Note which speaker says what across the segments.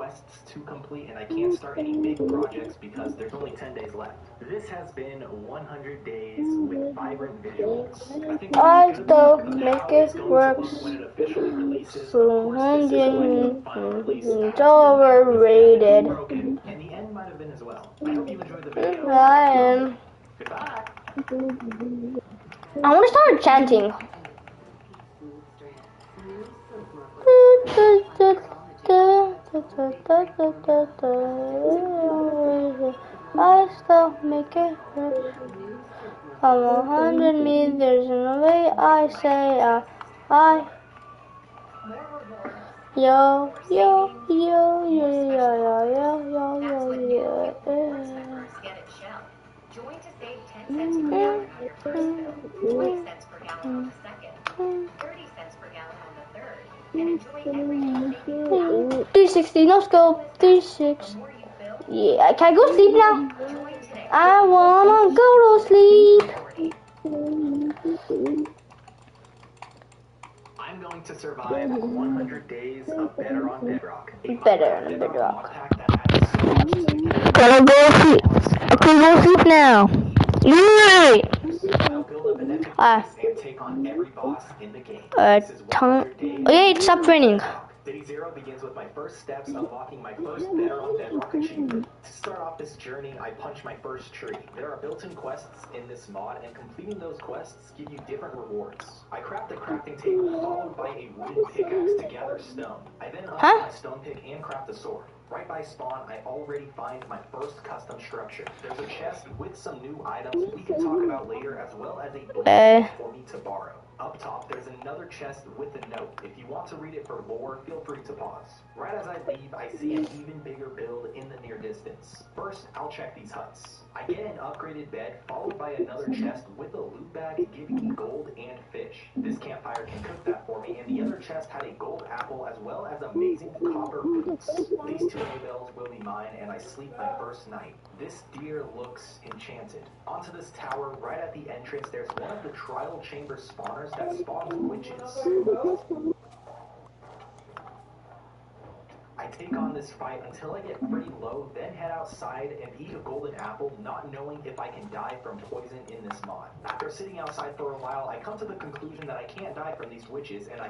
Speaker 1: quests to complete, and I can't start any big projects because there's only 10 days left. This has been 100 days with vibrant visuals. I think
Speaker 2: I still
Speaker 1: how
Speaker 2: make
Speaker 1: it's
Speaker 2: it
Speaker 1: going
Speaker 2: work.
Speaker 1: to look when it officially releases.
Speaker 2: So
Speaker 1: Of course, this is when the final release has
Speaker 2: it's
Speaker 1: been
Speaker 2: overrated.
Speaker 1: broken, and the end might have been as well. I hope you enjoyed the video.
Speaker 2: Ryan.
Speaker 1: Goodbye.
Speaker 2: I want to start chanting. I still make it work. From 100 meters in the way I say I yo yo yo yo yo yo yo yo yo yo.
Speaker 3: Join to save 10 cents per gallon on your first bill, 20 cents per gallon on the second, 30 cents per gallon on the third, and enjoy every
Speaker 2: 360, no scope, 36. Yeah, can I go sleep now? I wanna go to sleep.
Speaker 1: I'm going to survive 100 days of Better on Bedrock.
Speaker 2: Better on Bedrock.
Speaker 1: Gotta
Speaker 2: go sleep. I can go sleep now. Yay!
Speaker 1: I'll build up an epic base and take on every boss in the game.
Speaker 2: Okay, it stopped raining.
Speaker 1: Day 0 begins with my first steps unlocking my first Better on Bedrock achievement. To start off this journey, I punch my first tree. There are built-in quests in this mod, and completing those quests give you different rewards. I craft a crafting table followed by a wooden pickaxe to gather stone. I then upgrade my stone pick and craft a sword. Right by spawn, I already find my first custom structure. There's a chest with some new items we can talk about later, as well as a blueprint for me to borrow. Up top, there's another chest with a note. If you want to read it for lore, feel free to pause. Right as I leave, I see an even bigger build in the near distance. First, I'll check these huts. I get an upgraded bed, followed by another chest with a loot bag giving me gold and fish. This campfire can cook that for me, and the other chest had a gold apple as well as amazing copper boots. These 2 hay bales will be mine, and I sleep my first night. This deer looks enchanted. Onto this tower, right at the entrance, there's one of the trial chamber spawners that spawns witches. I take on this fight until I get pretty low, then head outside and eat a golden apple, not knowing if I can die from poison in this mod. After sitting outside for a while, I come to the conclusion that I can't die from these witches, and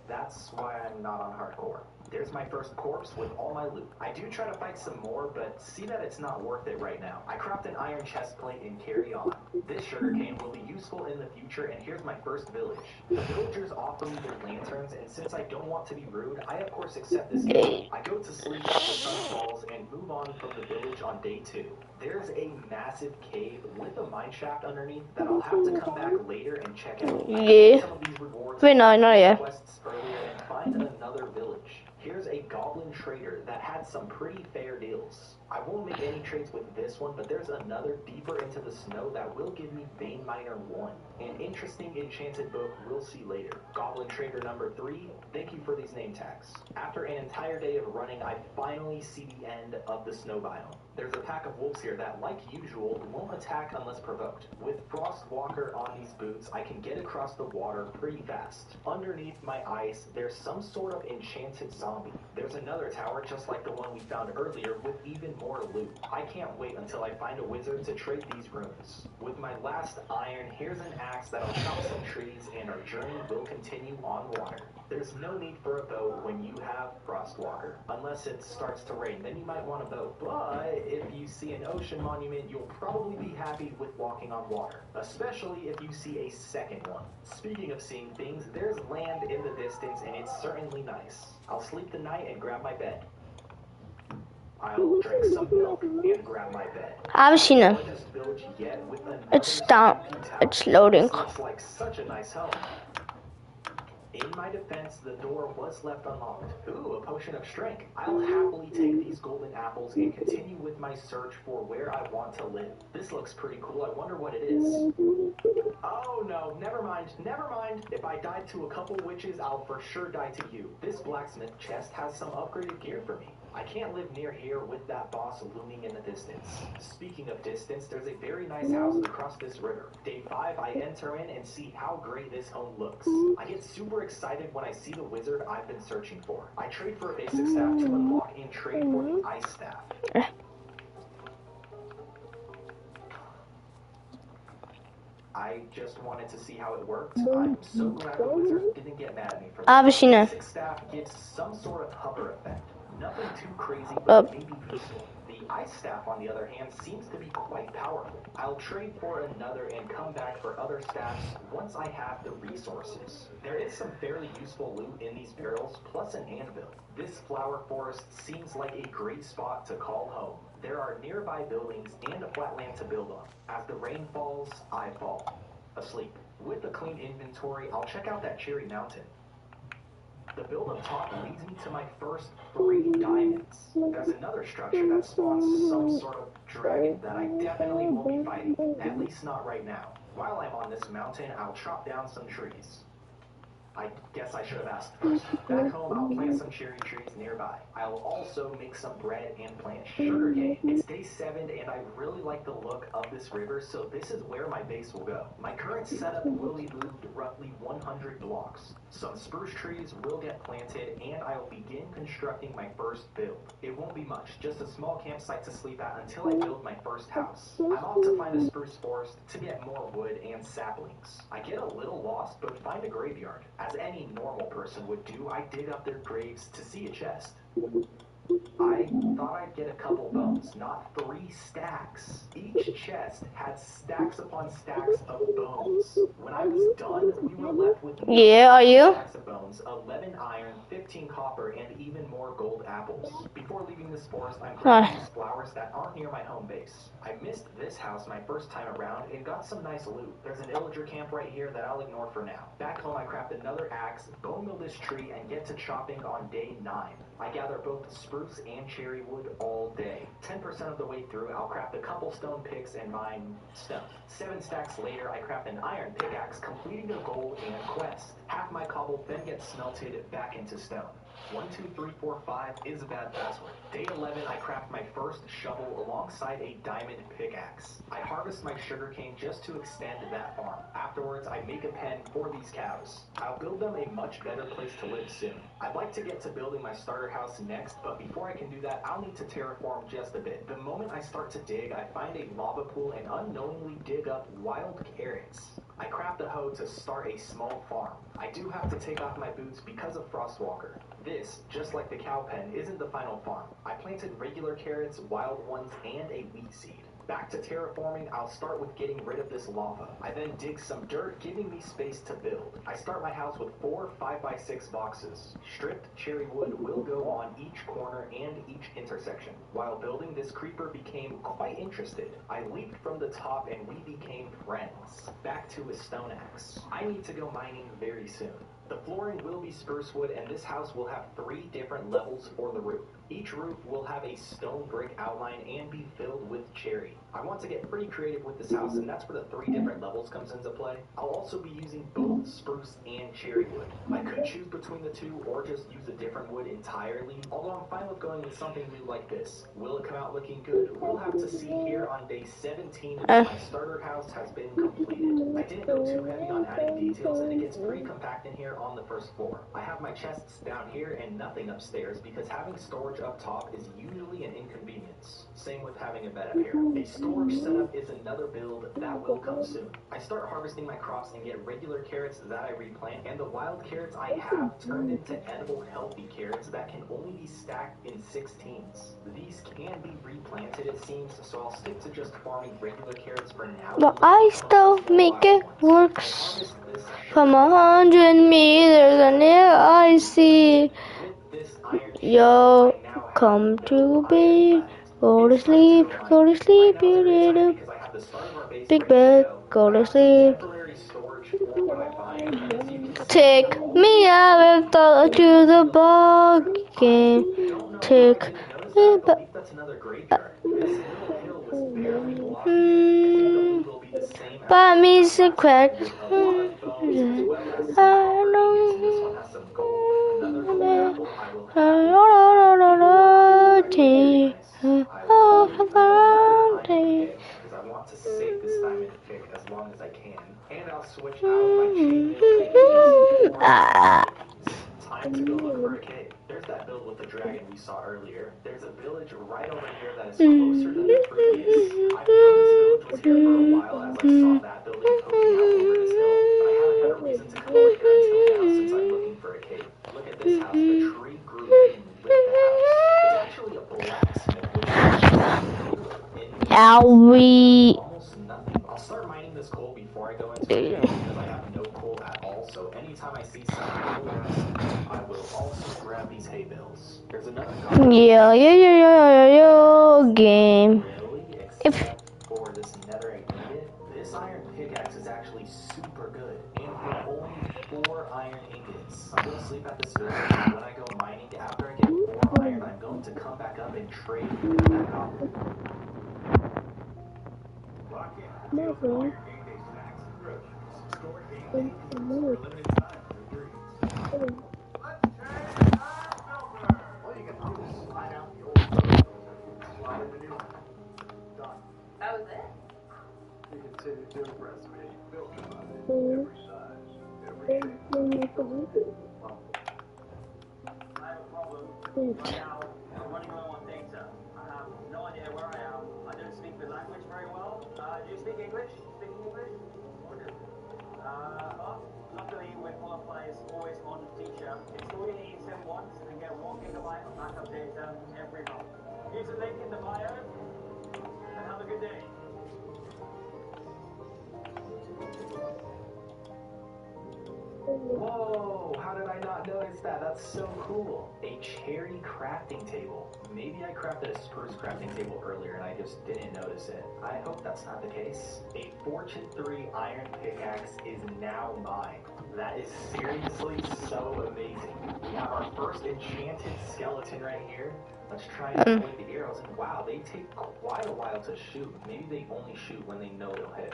Speaker 1: that's why I'm not on hardcore. There's my first corpse with all my loot. I do try to fight some more, but see that it's not worth it right now. I craft an iron chest plate and carry on. This sugarcane will be useful in the future, and here's my first village. The villagers offer me their lanterns, and since I don't want to be rude, I of course accept this deal. I go to sleep as the sun falls and move on from the village on day 2. There's a massive cave with a mine shaft underneath that I'll have to come back later and check out.
Speaker 2: Yeah.
Speaker 1: Some of these rewards
Speaker 2: Wait, no, not yet.
Speaker 1: quests earlier and find another village. Here's a goblin trader that had some pretty fair deals. I won't make any trades with this one, but there's another deeper into the snow that will give me Vein Miner 1. An interesting enchanted book we'll see later. Goblin Trader number 3, thank you for these name tags. After an entire day of running, I finally see the end of the snow biome. There's a pack of wolves here that, like usual, won't attack unless provoked. With Frostwalker on these boots, I can get across the water pretty fast. Underneath my ice, there's some sort of enchanted zombie. There's another tower just like the one we found earlier with even more loot. I can't wait until I find a wizard to trade these runes. With my last iron, here's an axe that'll chop some trees, and our journey will continue on water. There's no need for a boat when you have Frostwalker. Unless it starts to rain, then you might want a boat. But if you see an ocean monument, you'll probably be happy with walking on water. Especially if you see a second one. Speaking of seeing things, there's land in the distance, and it's certainly nice. I'll sleep the night and grab my bed. I'll drink some milk and grab my bed.
Speaker 2: I haven't seen it. It's down. It's loading.
Speaker 1: This looks like such a nice home. In my defense, the door was left unlocked. Ooh, a potion of strength. I'll happily take these golden apples and continue with my search for where I want to live. This looks pretty cool. I wonder what it is. Oh no, never mind, never mind. If I died to a couple witches, I'll for sure die to you. This blacksmith chest has some upgraded gear for me. I can't live near here with that boss looming in the distance. Speaking of distance, there's a very nice house across this river. Day 5, I enter in and see how great this home looks. I get super super excited when I see the wizard I've been searching for. I trade for a basic staff to unlock and trade for the ice staff. I just wanted to see how it worked. I'm so glad the wizard didn't get mad at me for that.
Speaker 2: Obviously
Speaker 1: The
Speaker 2: not.
Speaker 1: basic staff gives some sort of hover effect. Nothing too crazy, but maybe useful. The ice staff, on the other hand, seems to be quite powerful. I'll trade for another and come back for other staffs once I have the resources. There is some fairly useful loot in these barrels, plus an anvil. This flower forest seems like a great spot to call home. There are nearby buildings and a flat land to build on. As the rain falls, I fall asleep. With a clean inventory, I'll check out that Cherry Mountain. The build up top leads me to my first 3 diamonds. There's another structure that spawns some sort of dragon that I definitely won't be fighting, at least not right now. While I'm on this mountain, I'll chop down some trees. I guess I should have asked first. Back home, I'll plant some cherry trees nearby. I'll also make some bread and plant sugarcane. It's day 7 and I really like the look of this river, so this is where my base will go. My current setup will be moved roughly 100 blocks. Some spruce trees will get planted and I'll begin constructing my first build. It won't be much, just a small campsite to sleep at until I build my first house. I'm off to find a spruce forest to get more wood and saplings. I get a little lost, but find a graveyard. As any normal person would do, I dig up their graves to see a chest. I thought I'd get a couple bones, not 3 stacks. Each chest had stacks upon stacks of bones. When I was done, we were left with
Speaker 2: Yeah, are you?
Speaker 1: stacks of bones, 11 iron, 15 copper, and even more gold apples. Before leaving this forest, I'm planting these flowers that aren't near my home base. I missed this house my first time around and got some nice loot. There's an illager camp right here that I'll ignore for now. Back home, I craft another axe, bone mill this tree, and get to chopping on day 9. I gather both spruce and cherry wood all day. 10% of the way through, I'll craft a couple stone picks and mine stone. 7 stacks later, I craft an iron pickaxe, completing a goal and quest. Half my cobble then gets smelted back into stone. 1, 2, 3, 4, 5 is a bad password. Day 11, I craft my first shovel alongside a diamond pickaxe. I harvest my sugarcane just to extend that farm. Afterwards, I make a pen for these cows. I'll build them a much better place to live soon. I'd like to get to building my starter house next, but before I can do that, I'll need to terraform just a bit. The moment I start to dig, I find a lava pool and unknowingly dig up wild carrots. I craft a hoe to start a small farm. I do have to take off my boots because of Frostwalker. This, just like the cow pen, isn't the final farm. I planted regular carrots, wild ones, and a wheat seed. Back to terraforming, I'll start with getting rid of this lava. I then dig some dirt, giving me space to build. I start my house with 4 5x6 boxes. Stripped cherry wood will go on each corner and each intersection. While building, this creeper became quite interested. I leaped from the top and we became friends. Back to a stone axe. I need to go mining very soon. The flooring will be spruce wood and this house will have 3 different levels for the roof. Each roof will have a stone brick outline and be filled with cherry. I want to get pretty creative with this house and that's where the 3 different levels comes into play. I'll also be using both spruce and cherry wood. I could choose between the 2 or just use a different wood entirely, although I'm fine with going with something new like this. Will it come out looking good? We'll have to see here on day 17 when my starter house has been completed. I didn't go too heavy on adding details and it gets pretty compact in here on the first floor. I have my chests down here and nothing upstairs because having storage up top is usually an inconvenience. Same with having a bed up here. A storage setup is another build that will come soon. I start harvesting my crops and get regular carrots that I replant, and the wild carrots I have turned into edible healthy carrots that can only be stacked in 16s. These can be replanted it seems, so I'll stick to just farming regular carrots for now.
Speaker 2: But I still make it works. From 100 meters and there I see. Yo, come to bed. Go to sleep, you little big bed, go to sleep. Take me out to the ball game. Take me back. Buy me some crack.
Speaker 1: To save this diamond pick as long as I can, and I'll switch out my chain mail for Time to go look for a cave. There's that build with the dragon we saw earlier. There's a village right over here that is closer than the previous. I've known this village was here for a while as I saw that building poking out over this hill, but I haven't had a reason to come over here until now since I'm looking for a cave. Look at this house. The tree grew in with the house. It's actually a blacksmith, which is almost nothing. I'll start mining this coal before I go into it because I have no coal at all. So anytime I see something cool, I will also grab these hay bales. There's another
Speaker 2: game.
Speaker 1: really, except for this netherite ingot. This iron pickaxe is actually super good, and for only 4 iron ingots. I'm gonna sleep at this village, and when I go mining, after I get 4 iron, I'm going to come back up and trade with that goblin. Lock in. Deals with all your game day snacks and groceries. Store game day deals for limited time for ingredients. Let's trade our silver. All you gotta do is slide out the old silver and slide in the new one. Done.
Speaker 3: That was it?
Speaker 1: You can see the new recipe built on it. Every size, every shape. Well,
Speaker 4: I have a problem. Right now, I'm running low on data. I have no idea where I am. I don't speak the language very well. Do you speak English? Speaking English? Luckily, with Multiply is always on the feature. Install the eSIM once and get 1 gigabyte of backup data every month. Use the link in the bio and have a good day.
Speaker 1: whoa, how did I not notice that? That's so cool. A cherry crafting table. Maybe I crafted a spruce crafting table earlier and I just didn't notice it. I hope that's not the case. A Fortune 3 iron pickaxe is now mine. That is seriously so amazing. We have our first enchanted skeleton right here. Let's try and avoid the arrows. And wow, they take quite a while to shoot. Maybe they only shoot when they know it'll hit.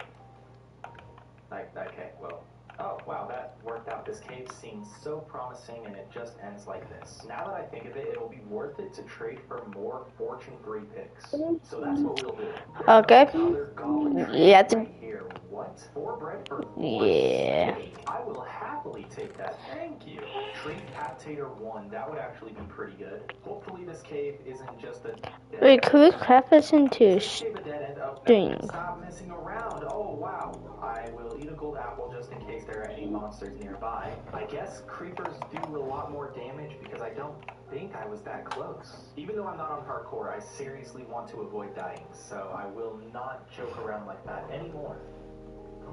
Speaker 1: Okay, well. Oh, wow, that worked out. This cave seems so promising, and it just ends like this. Now that I think of it, it'll be worth it to trade for more Fortune 3 picks. So that's what we'll do.
Speaker 2: Okay.
Speaker 1: Another goblin
Speaker 2: Yeah.
Speaker 1: right here. What? 4 bread for 4
Speaker 2: Yeah.
Speaker 1: steak? I will happily take that. Thank you. Trade Captator 1. That would actually be pretty good. Hopefully this cave isn't just a...
Speaker 2: Wait, could we craft this into string?
Speaker 1: Stop messing around. Oh, wow. I will eat a gold apple just in case there are any monsters nearby. I guess creepers do a lot more damage because I don't think I was that close. Even though I'm not on hardcore, I seriously want to avoid dying, so I will not joke around like that anymore.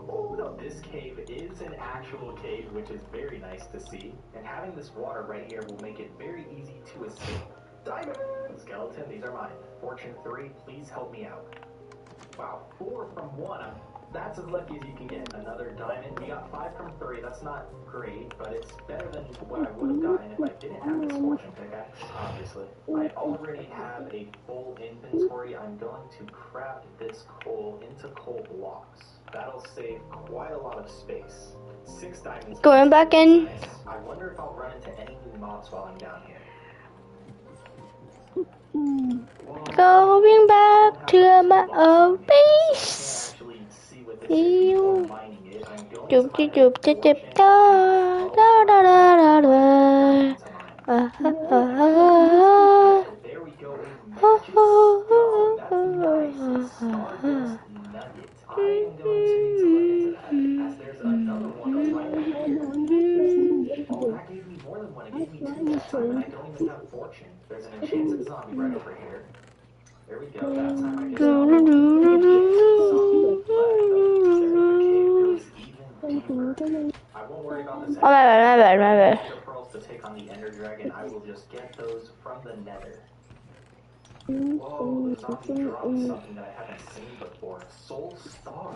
Speaker 1: Oh no, this cave is an actual cave, which is very nice to see. And having this water right here will make it very easy to escape. Diamond! Skeleton, these are mine. Fortune 3, please help me out. Wow, 4 from 1. That's as lucky as you can get. Another diamond. We got 5 from 3. That's not great, but it's better than what I would have gotten if I didn't have this fortune pickaxe, obviously. I already have a full inventory. I'm going to craft this coal into coal blocks. That'll save quite a lot of space. 6 diamonds.
Speaker 2: Going back in.
Speaker 1: Nice. I wonder if I'll run into any new mobs while I'm down here.
Speaker 2: Going back to my own base. Doop doop doop doop doop da da da da da da.
Speaker 1: There we go.
Speaker 2: Oh, oh,
Speaker 1: That's nice. Stardust nugget. I am going to need to look into that, as there's another one right here. Oh, that gave me more than one. It gave me 2 this time, and I don't even have fortune. There's an enchanted zombie right over here. There we go. That time I just saw the cave goes even deeper. I won't worry about this.
Speaker 2: Oh, my bad.
Speaker 1: The pearls to take on the Ender Dragon. I will just get those from the Nether. Whoa, the zombie dropped something that I haven't seen before. Soul Star.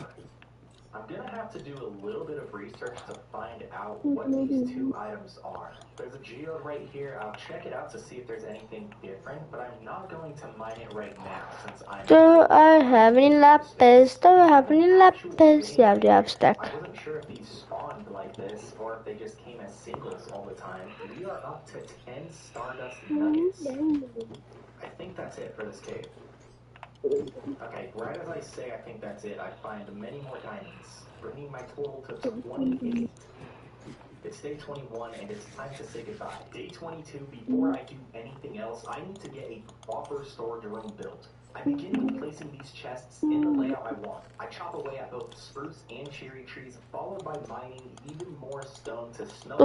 Speaker 1: I'm gonna have to do a little bit of research to find out what these 2 items are. There's a geode right here. I'll check it out to see if there's anything different, but I'm not going to mine it right now since I'm...
Speaker 2: Do I have any lapis? Do I have any lapis? Yeah, I do have stack.
Speaker 1: I wasn't sure if these spawned like this or if they just came as singles all the time. We are up to 10 Stardust nuggets. I think that's it for this cave. Okay, right as I say I think that's it, I find many more diamonds, bringing my total to 28. It's day 21 and it's time to say goodbye. Day 22, before I do anything else, I need to get a proper storage room built. I begin with placing these chests in the layout I want. I chop away at both spruce and cherry trees, followed by mining even more stone to snow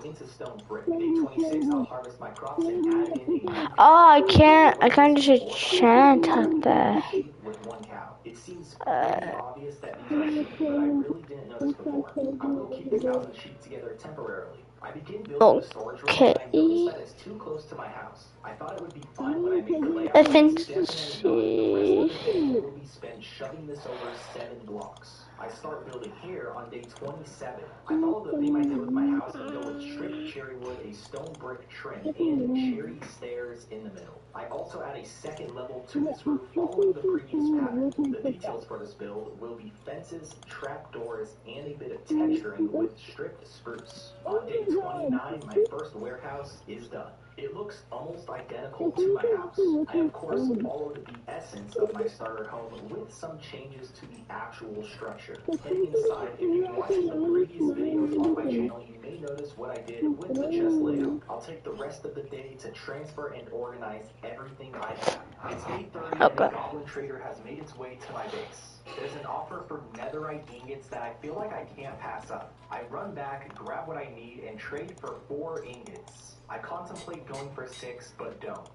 Speaker 1: into stone brick. Day 26, I'll harvest my crops and add in a
Speaker 2: Oh, I can't just chant up there.
Speaker 1: with one cow. It seems pretty obvious that these are sheep, but I really didn't notice before. I will keep the cows and sheep together temporarily. I begin building the storage room and I noticed that it's too close to my house. I thought it would be fine when I made the layout.
Speaker 2: I think
Speaker 1: It's definitely not. The rest of the day will be spent shoving this over 7 blocks. I start building here on day 27. I follow the theme I did with my house and go with stripped cherry wood, a stone brick trim, and cherry stairs in the middle. I also add a second level to this roof following the previous pattern. The details for this build will be fences, trapdoors, and a bit of texturing with stripped spruce. On day 29, my first warehouse is done. It looks almost identical to my house. I of course followed the essence of my starter home with some changes to the actual structure. Heading inside, if you've been watching the previous videos on my channel, you may notice what I did with the chest layout. I'll take the rest of the day to transfer and organize everything I have. It's day 30 and the Goblin Trader has made its way to my base. There's an offer for netherite ingots that I feel like I can't pass up. I run back, grab what I need, and trade for 4 ingots. I contemplate going for 6, but don't.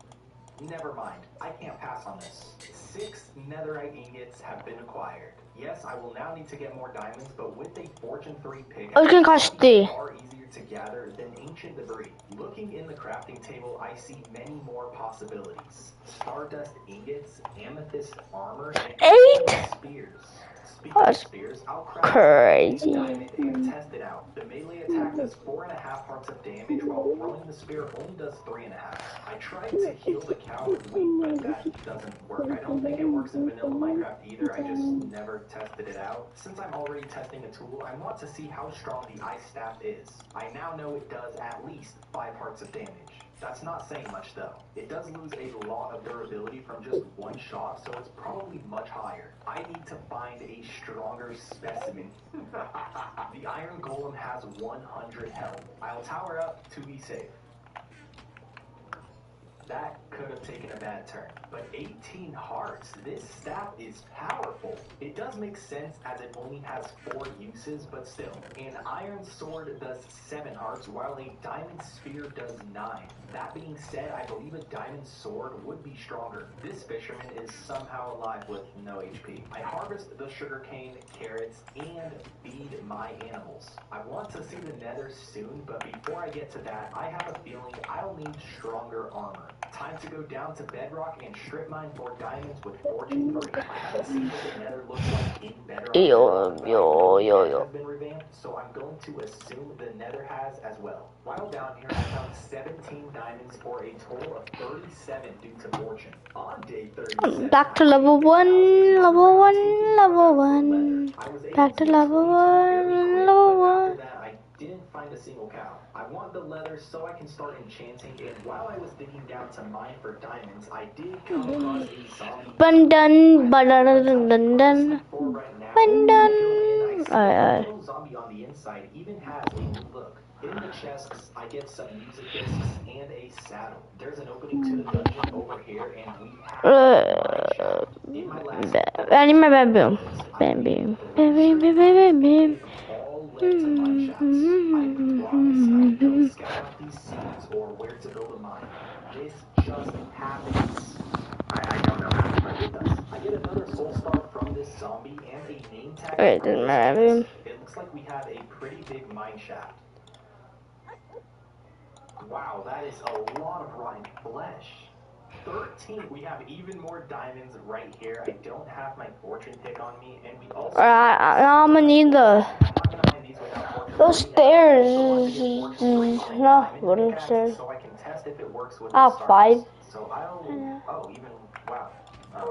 Speaker 1: Never mind, I can't pass on this. 6 netherite ingots have been acquired. Yes, I will now need to get more diamonds, but with a Fortune 3 pickaxe,
Speaker 2: it's gonna cost 3.
Speaker 1: Far easier to gather than ancient debris. Looking in the crafting table, I see many more possibilities. Stardust ingots, amethyst armor, and
Speaker 2: 8?
Speaker 1: spears. Speaking of
Speaker 2: That's
Speaker 1: spears, I'll craft
Speaker 2: crazy.
Speaker 1: a diamond and test it out. The melee attack does 4.5 hearts of damage, while throwing the spear only does 3.5. I tried to heal the cow with wheat, but that doesn't work. I don't think it works in vanilla Minecraft either. I just never tested it out. Since I'm already testing a tool, I want to see how strong the ice staff is. I now know it does at least 5 hearts of damage. That's not saying much though. It does lose a lot of durability from just one shot, so it's probably much higher. I need to find a stronger specimen. The Iron Golem has 100 health. I'll tower up to be safe. That could have taken a bad turn, but 18 hearts, this staff is powerful. It does make sense as it only has 4 uses, but still. An iron sword does 7 hearts, while a diamond spear does 9. That being said, I believe a diamond sword would be stronger. This fisherman is somehow alive with no HP. I harvest the sugarcane, carrots, and feed my animals. I want to see the nether soon, but before I get to that, I have a feeling I'll need stronger armor. Time to go down to bedrock and strip mine for diamonds with Fortune 3. I haven't seen what the nether looks like in bedrock. Has been revamped, so I'm going to assume the nether has as well. While down here, I found 17 diamonds for a total of 37 due to Fortune. On day 37,
Speaker 2: back to level 1, level 1, level 1. Back to level 1, level 1.
Speaker 1: After that, I didn't find a single cow. I want the leather so I can start enchanting, and while I was digging down to mine for diamonds, I did come across a zombie.
Speaker 2: Bandun,
Speaker 1: The zombie on the inside even has a new look. In the chests, I get some music discs and a saddle. There's an opening to the dungeon over here, and we have in my last scout out these seeds or where to build a mine. This just happens. I don't know how, but it does. I get another soul star from this zombie and a name tag. It looks like we have a pretty big mine shaft. Wow, that is a lot of rotten flesh. 13. We have even more diamonds right here. I don't have my fortune pick on me, and we also.
Speaker 2: I'm gonna need those stairs. No, wooden stairs.
Speaker 1: So I can test if it works with
Speaker 2: 5.
Speaker 1: So I'll. Oh, even wow.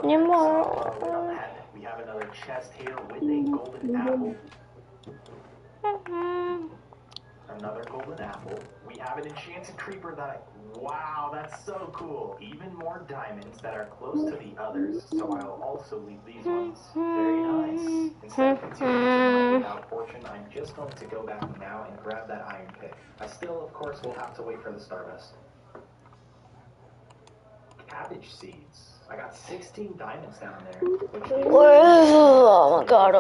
Speaker 2: Need more.
Speaker 1: We have another chest here with a golden apple. Another golden apple. We have an enchanted creeper wow, that's so cool. Even more diamonds that are close to the others, so I'll also leave these ones. Very nice. Instead of continuing without fortune, I'm just going to go back now and grab that iron pick. I still, of course, will have to wait for the stardust. Cabbage seeds. I got 16 diamonds down there.
Speaker 2: Oh my god.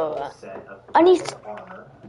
Speaker 2: I need.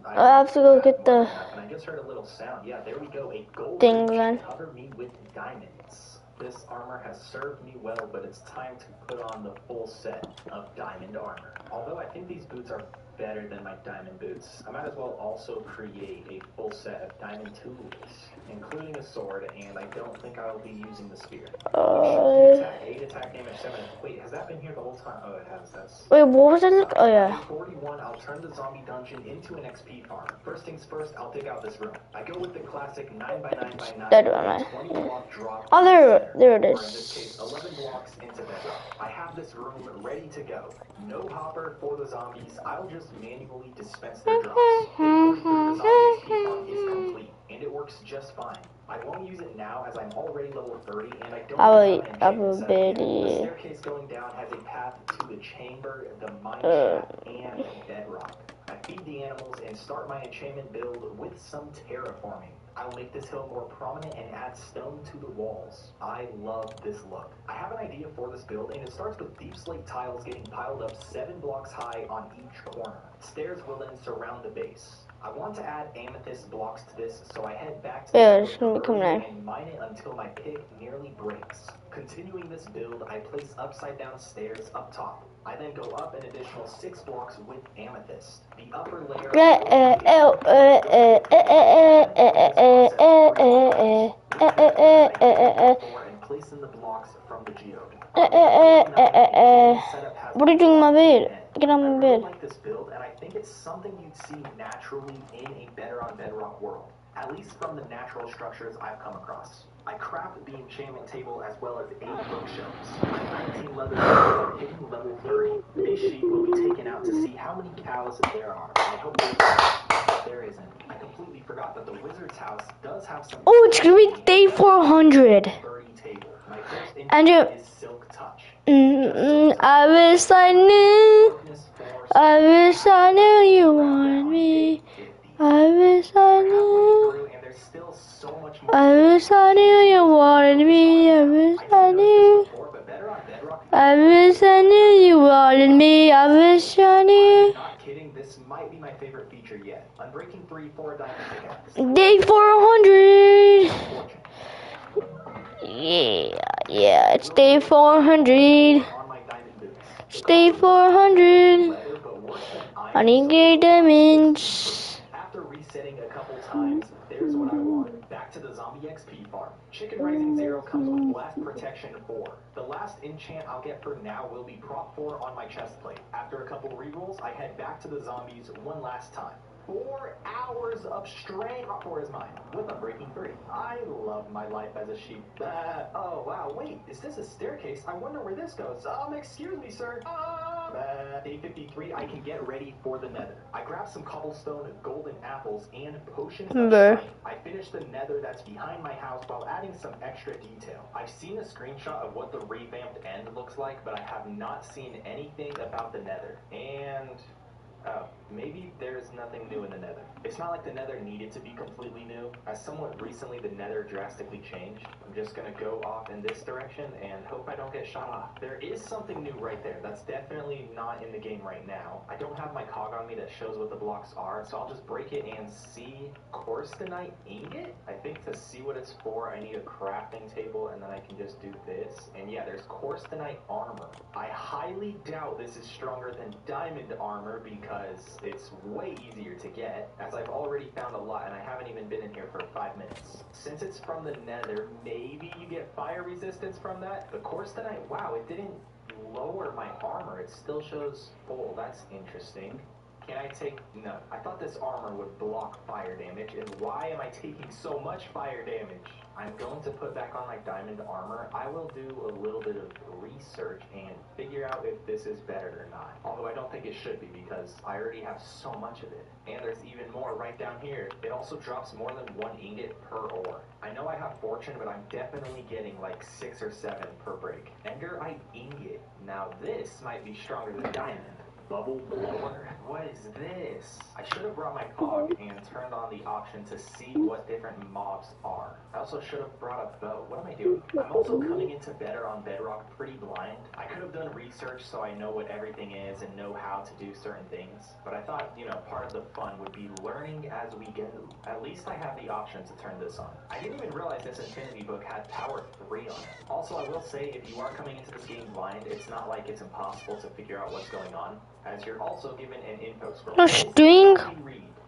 Speaker 2: I have to go get the
Speaker 1: And I just heard a little sound. Yeah, there we go. A gold
Speaker 2: thing again.
Speaker 1: cover me with diamonds. This armor has served me well, but it's time to put on the full set of diamond armor. Although I think these boots are better than my diamond boots, I might as well also create a full set of diamond tools, including a sword, and I don't think I'll be using the spear. 8 attack damage, 7. Wait, has that been here the whole time? Oh, it has. That's...
Speaker 2: Wait, what was it? Oh yeah.
Speaker 1: 41, I'll turn the zombie dungeon into an XP farm. First things first, I'll dig out this room. I go with the classic 9x9x9.
Speaker 2: That one.
Speaker 1: 20 block drop.
Speaker 2: Oh, there it
Speaker 1: Or in this
Speaker 2: is.
Speaker 1: case, 11 blocks into bedrock. I have this room ready to go. No hopper for the zombies. I'll just manually dispense their drops. The zombies farm is complete, and it works just fine. I won't use it now as I'm already level 30 and I don't have an enchantment. The staircase going down has a path to the chamber, the mine shaft, and bedrock. I feed the animals and start my enchantment build with some terraforming. I'll make this hill more prominent and add stone to the walls. I love this look. I have an idea for this build, and it starts with deep slate tiles getting piled up 7 blocks high on each corner. Stairs will then surround the base. I want to add amethyst blocks to this, so I head back to the and mine it until my pick nearly breaks. Continuing this build, I place upside down stairs up top. I then go up an additional 6 blocks with amethyst. The upper layer and place in the blocks from the geode.
Speaker 2: What are you doing in my bed? Get on my bed.
Speaker 1: I really like this build, and I think it's something you'd see naturally in a Better on Bedrock world, at least from the natural structures I've come across. I craft the enchantment table as well as 8 bookshelves. My 19 leather are hitting level 30. This sheep will be taken out to see how many cows there are. I hope there isn't. I completely forgot that the wizard's house does have some...
Speaker 2: Oh, it's gonna be day 400.
Speaker 1: My first enchantment is Silk Touch.
Speaker 2: I wish I knew. I wish I knew you wanted me. I wish I knew. I wish I knew you wanted me. I wish I knew. I wish I knew you wanted me. I wish I knew.
Speaker 1: Not kidding, this might be my favorite feature yet. Unbreaking 3 4 diamond pickaxe.
Speaker 2: Day 400. Yeah, it's day 400. It's day 400. I need to get diamonds.
Speaker 1: After resetting a couple times, there's what I want. Back to the zombie XP farm. Chicken Rising 0 comes with blast protection 4. The last enchant I'll get for now will be prop 4 on my chest plate. After a couple rerolls, I head back to the zombies one last time. 4 hours of strength. Prop 4 is mine, with Unbreaking 3. I love my life as a sheep. Oh wow, wait, is this a staircase? I wonder where this goes. Excuse me, sir. Day 53, I can get ready for the nether. I grab some cobblestone, golden apples, and potions of strength. I finish the nether that's behind my house while adding some extra detail. I've seen a screenshot of what the revamped end looks like, but I have not seen anything about the nether. And... oh, maybe there's nothing new in the nether. It's not like the nether needed to be completely new. As somewhat recently the nether drastically changed. I'm just gonna go off in this direction and hope I don't get shot off. There is something new right there. That's definitely not in the game right now. I don't have my cog on me that shows what the blocks are, so I'll just break it and see. Corstenite ingot? I think to see what it's for, I need a crafting table, and then I can just do this. And yeah, there's Corstenite armor. I highly doubt this is stronger than diamond armor because it's way easier to get, as I've already found a lot and I haven't even been in here for 5 minutes. Since it's from the nether, maybe you get fire resistance from that. The Corstenite, wow, it didn't lower my armor. It still shows full. That's interesting. Can I take... no. I thought this armor would block fire damage, and why am I taking so much fire damage? I'm going to put back on my diamond armor. I will do a little bit of research and figure out if this is better or not. Although I don't think it should be because I already have so much of it. And there's even more right down here. It also drops more than 1 ingot per ore. I know I have fortune, but I'm definitely getting like 6 or 7 per break. Enderite ingot. Now this might be stronger than diamond. Bubble blower? What is this? I should have brought my cog and turned on the option to see what different mobs are. I also should have brought a bow. What am I doing? I'm also coming into Better on Bedrock pretty blind. I could have done research so I know what everything is and know how to do certain things. But I thought, you know, part of the fun would be learning as we go. At least I have the option to turn this on. I didn't even realize this Infinity Book had power 3 on it. Also, I will say, if you are coming into this game blind, it's not like it's impossible to figure out what's going on, as you're also given an info scroll.
Speaker 2: No string.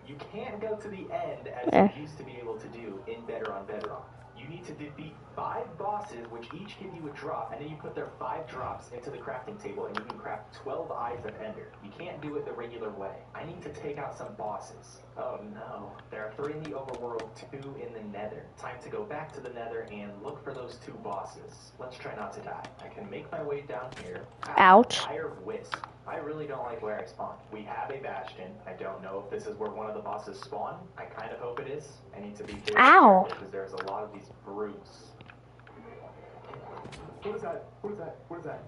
Speaker 1: You can't go to the end as you used to be able to do in Better on Bedrock. You need to defeat 5 bosses, which each give you a drop, and then you put their 5 drops into the crafting table, and you can craft 12 Eyes of Ender. You can't do it the regular way. I need to take out some bosses. Oh no. There are 3 in the overworld, 2 in the nether. Time to go back to the nether and look for those 2 bosses. Let's try not to die. I can make my way down here.
Speaker 2: Ouch.
Speaker 1: Fire Wisp. I really don't like where I spawned. We have a bastion. I don't know if this is where one of the bosses spawn. I kind of hope it is. I need to be very
Speaker 2: Ow.
Speaker 1: careful because there's a lot of these brutes. What is that? What is that? What is that?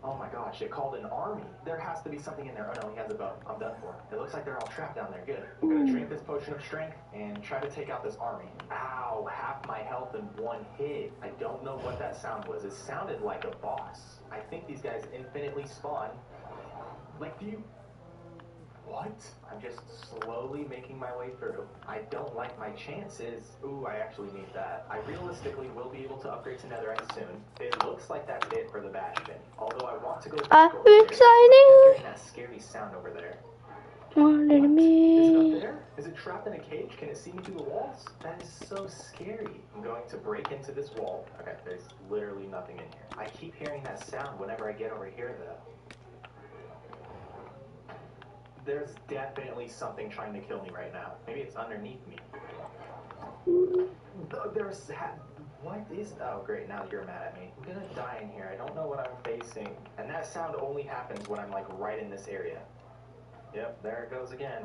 Speaker 1: Oh my gosh, it called an army. There has to be something in there. Oh no, he has a bow. I'm done for. It looks like they're all trapped down there. Good. I'm gonna drink this potion of strength and try to take out this army. Ow, half my health in 1 hit. I don't know what that sound was. It sounded like a boss. I think these guys infinitely spawn. Like, do you... What? I'm just slowly making my way through. I don't like my chances. Ooh, I actually need that. I realistically will be able to upgrade to netherite soon. It looks like that's it for the bastion. Although I want to go back over there. I'm hearing that scary sound over there.
Speaker 2: More than me.
Speaker 1: Is it up there? Is it trapped in a cage? Can it see me through the walls? That is so scary. I'm going to break into this wall. Okay, there's literally nothing in here. I keep hearing that sound whenever I get over here, though. There's definitely something trying to kill me right now. Maybe it's underneath me. There's... What is... Oh, great. Now you're mad at me. I'm gonna die in here. I don't know what I'm facing. And that sound only happens when I'm, like, right in this area. Yep, there it goes again.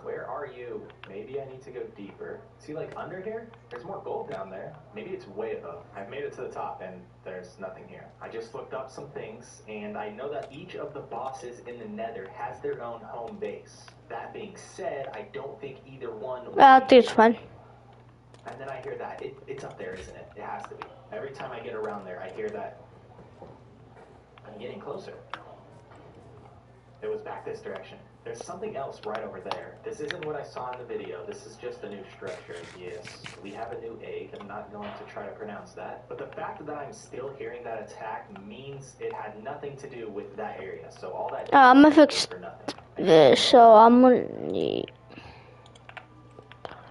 Speaker 1: Where are you? Maybe I need to go deeper. See, like, under here? There's more gold down there. Maybe it's way above. I've made it to the top, and there's nothing here. I just looked up some things, and I know that each of the bosses in the nether has their own home base. That being said, I don't think either one...
Speaker 2: It's fun.
Speaker 1: And then I hear that. It's up there, isn't it? It has to be. Every time I get around there, I hear that. I'm getting closer. It was back this direction. There's something else right over there. This isn't what I saw in the video. This is just a new structure. Yes, we have a new egg. I'm not going to try to pronounce that. But the fact that I'm still hearing that attack means it had nothing to do with that area. So all that...
Speaker 2: I'm gonna fix this, so I'm gonna...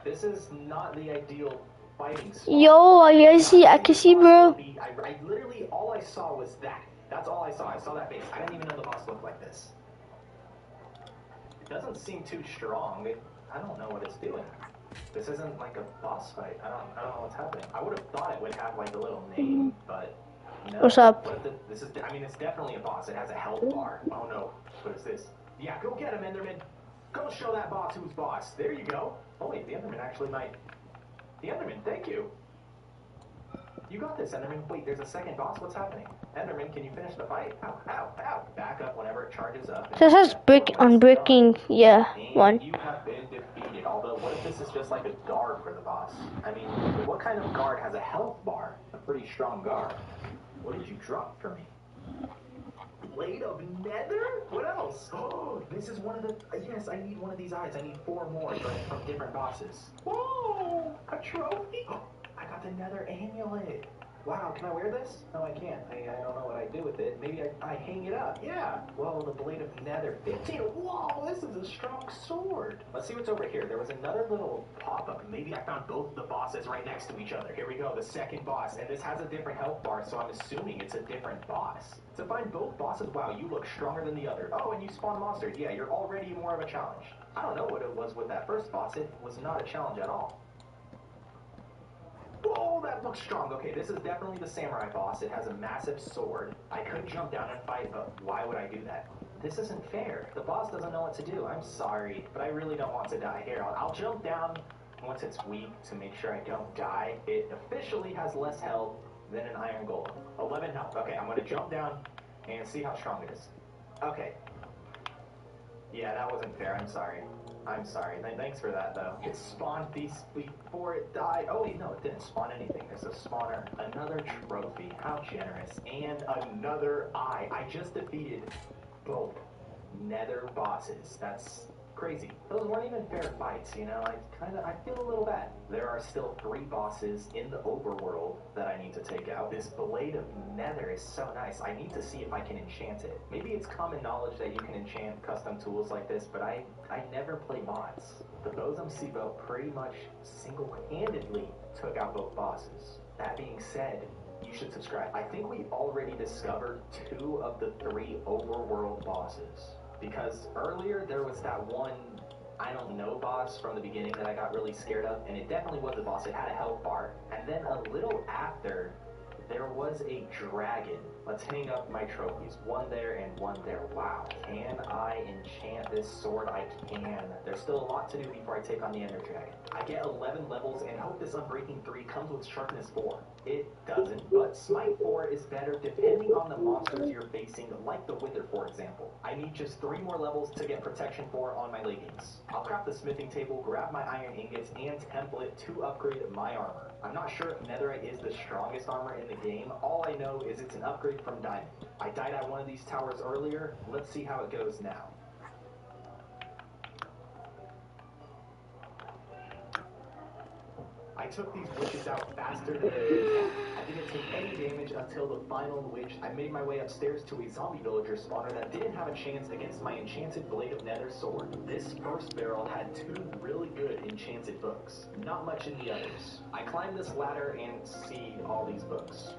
Speaker 1: This is not the ideal fighting spot.
Speaker 2: Yo, I can see, bro.
Speaker 1: I literally, all I saw was that. That's all I saw. I saw that base. I didn't even know the boss looked like this. It doesn't seem too strong. I don't know what it's doing. This isn't like a boss fight. I don't know what's happening. I would have thought it would have like a little name, but no.
Speaker 2: What's up?
Speaker 1: This is, I mean, it's definitely a boss. It has a health bar. Oh no. What is this? Yeah, go get him, Enderman. Go show that boss who's boss. There you go. Oh wait, the Enderman actually might. The Enderman, thank you. You got this, Enderman. Wait, there's a second boss. What's happening? Enderman, can you finish the fight? Ow, ow, ow. Back up whenever it charges up.
Speaker 2: This has unbreaking, yeah,
Speaker 1: and
Speaker 2: one.
Speaker 1: You have been defeated. Although, what if this is just like a guard for the boss? I mean, what kind of guard has a health bar? A pretty strong guard. What did you drop for me? Blade of Nether? What else? Oh, this is one of the... Yes, I need one of these eyes. I need 4 more, but from different bosses. Whoa! A trophy? Oh, I got the Nether amulet. Wow, can I wear this? No, I can't. I don't know what I do with it. Maybe I hang it up. Yeah. Well, the Blade of Nether. 15. Whoa, this is a strong sword. Let's see what's over here. There was another little pop-up. Maybe I found both the bosses right next to each other. Here we go, the second boss. And this has a different health bar, so I'm assuming it's a different boss. To find both bosses, wow, you look stronger than the other. Oh, and you spawn monsters. Yeah, you're already more of a challenge. I don't know what it was with that first boss. It was not a challenge at all. Whoa, that looks strong. Okay, this is definitely the samurai boss. It has a massive sword. I could jump down and fight, but why would I do that? This isn't fair. The boss doesn't know what to do. I'm sorry, but I really don't want to die. Here, I'll jump down once it's weak to make sure I don't die. It officially has less health than an iron golem. 11 health. Okay, I'm going to jump down and see how strong it is. Okay. Yeah, that wasn't fair. I'm sorry. I'm sorry. Thanks for that, though. It spawned beasts before it died. Oh, wait, no, it didn't spawn anything. There's a spawner. Another trophy. How generous. And another eye. I just defeated both nether bosses. That's crazy. Those weren't even fair fights, you know? I feel a little bad. There are still 3 bosses in the overworld that I need to take out. This blade of nether is so nice. I need to see if I can enchant it. Maybe it's common knowledge that you can enchant custom tools like this, but I never play mods. The Bozumcibo pretty much single-handedly took out both bosses. That being said, you should subscribe. I think we already discovered 2 of the 3 overworld bosses. Because earlier there was that one, I don't know, boss from the beginning that I got really scared of, and it definitely was a boss. It had a health bar. And then a little after, there was a dragon. Let's hang up my trophies. 1 there and 1 there. Wow. Can I enchant this sword? I can. There's still a lot to do before I take on the Ender Dragon. I get 11 levels and hope this Unbreaking 3 comes with Sharpness 4. It doesn't, but Smite 4 is better depending on the monsters you're facing, like the Wither, for example. I need just 3 more levels to get Protection 4 on my leggings. I'll craft the smithing table, grab my iron ingots, and template to upgrade my armor. I'm not sure if Netherite is the strongest armor in the game. All I know is it's an upgrade from Diamond. I died at one of these towers earlier. Let's see how it goes now. I took these witches out faster than I didn't take any damage until the final witch. I made my way upstairs to a zombie villager spawner that didn't have a chance against my enchanted blade of nether sword. This first barrel had 2 really good enchanted books. Not much in the others. I climbed this ladder and see all these books.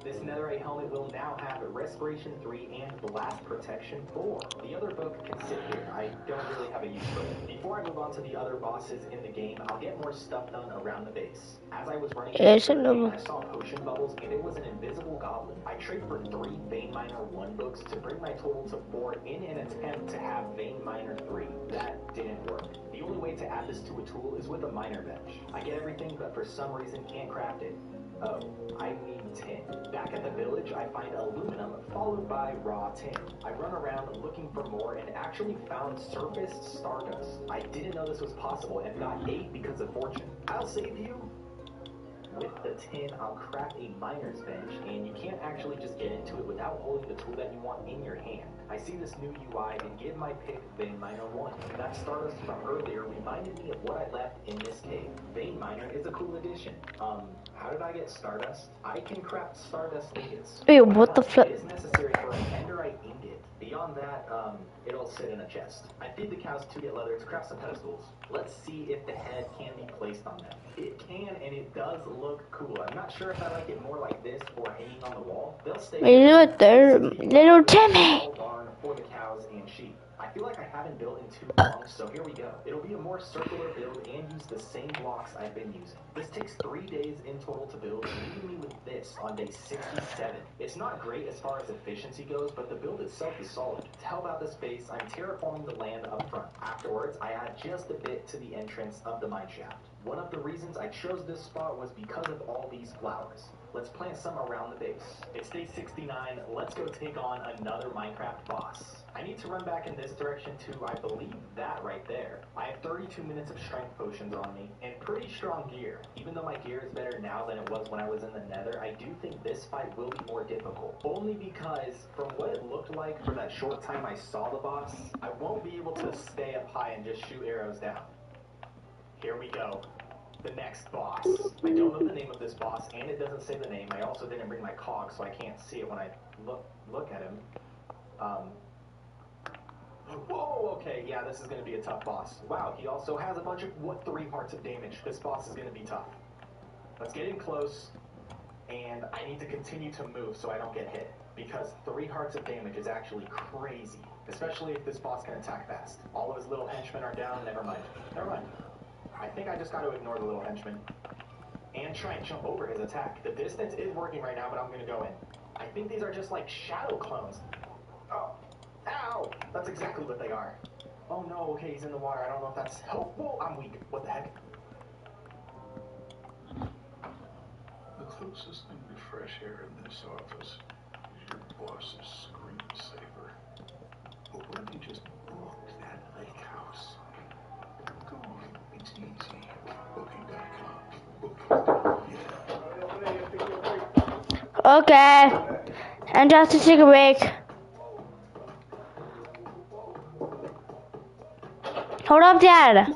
Speaker 1: This netherite helmet will now have Respiration 3 and Blast Protection 4. The other book can sit here. I don't really have a use for it. Before I move on to the other bosses in the game, I'll get more stuff done around the base. As I was running I saw potion bubbles and it was an invisible goblin. I traded for 3 Vein Miner 1 books to bring my total to 4 in an attempt to have Vein Miner 3. That didn't work. The only way to add this to a tool is with a miner bench. I get everything, but for some reason can't craft it. Oh, I need tin. Back at the village, I find aluminum, followed by raw tin. I run around looking for more and actually found surfaced stardust. I didn't know this was possible and got 8 because of fortune. I'll save you. With the tin, I'll craft a miner's bench, and you can't actually just get into it without holding the tool that you want in your hand. I see this new UI and give my pick Vein Miner 1. That stardust from earlier reminded me of what I left in this cave. Vein Miner is a cool addition. How did I get stardust? I can craft stardust ingots.
Speaker 2: Wait, what the flip?
Speaker 1: It is necessary for an enderite ingot. Beyond that, it'll sit in a chest. I feed the cows to get leather to craft some pedestals. Let's see if the head can be placed on them. It can, and it does look cool. I'm not sure if I like it more like this or hanging on the wall. They'll stay
Speaker 2: there, little Timmy.
Speaker 1: Barn for the cows and sheep. I feel like I haven't built in too long, so here we go. It'll be a more circular build and use the same blocks I've been using. This takes 3 days in total to build, leaving me with this on day 67. It's not great as far as efficiency goes, but the build itself is solid. To help out this base, I'm terraforming the land up front. Afterwards, I add just a bit to the entrance of the mine shaft. One of the reasons I chose this spot was because of all these flowers. Let's plant some around the base. It's day 69, let's go take on another Minecraft boss. I need to run back in this direction to, I believe, that right there. I have 32 minutes of strength potions on me, and pretty strong gear. Even though my gear is better now than it was when I was in the nether, I do think this fight will be more difficult. Only because, from what it looked like for that short time I saw the boss, I won't be able to stay up high and just shoot arrows down. Here we go. The next boss. I don't know the name of this boss, and it doesn't say the name. I also didn't bring my cog, so I can't see it when I look at him. Whoa, okay, yeah, this is going to be a tough boss. Wow, he also has a bunch of, 3 hearts of damage. This boss is going to be tough. Let's get in close, and I need to continue to move so I don't get hit, because 3 hearts of damage is actually crazy, especially if this boss can attack fast. All of his little henchmen are down, never mind. I think I just got to ignore the little henchmen. and try and jump over his attack. The distance is working right now, but I'm gonna go in. I think these are just like shadow clones. Oh, ow! That's exactly what they are. Oh no, okay, he's in the water. I don't know if that's helpful. I'm weak. What the heck?
Speaker 5: The closest thing to fresh air in this office is your boss's screensaver. But when you just book that lake house? Go on, it's easy. Booking.com. Booking.com. Yeah.
Speaker 2: Okay. And just to take a break. Hold up, Dad.